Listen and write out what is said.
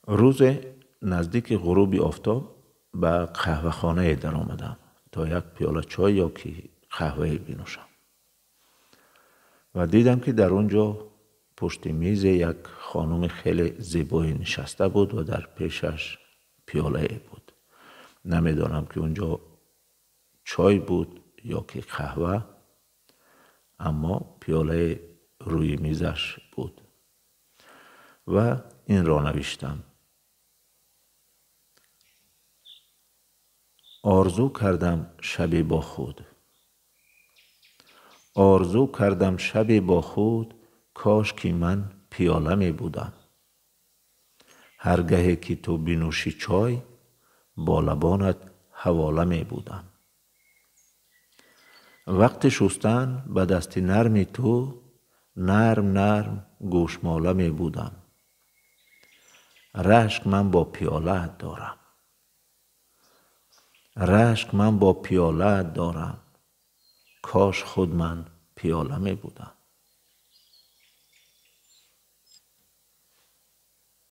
روز نزدیک غروب آفتاب به قهوه خانه در آمدم تا یک پیاله چای یا که قهوه بنوشم و دیدم که در اونجا پشت میز یک خانم خیلی زیبایی نشسته بود و در پیشش پیاله بود. نمیدانم که اونجا چای بود یا که قهوه، اما پیاله روی میزش بود و این را نوشتم: آرزو کردم شبی با خود، آرزو کردم شبی با خود، کاش که من پیاله می بودم. هرگاهی که تو بنوشی چای، با لبانت حواله می بودم. وقت شستن به دست نرم تو، نرم نرم گوشماله می بودم. رشک من با پیاله دارم، رشک من با پیاله دارم، کاش خود من پیاله می بودم.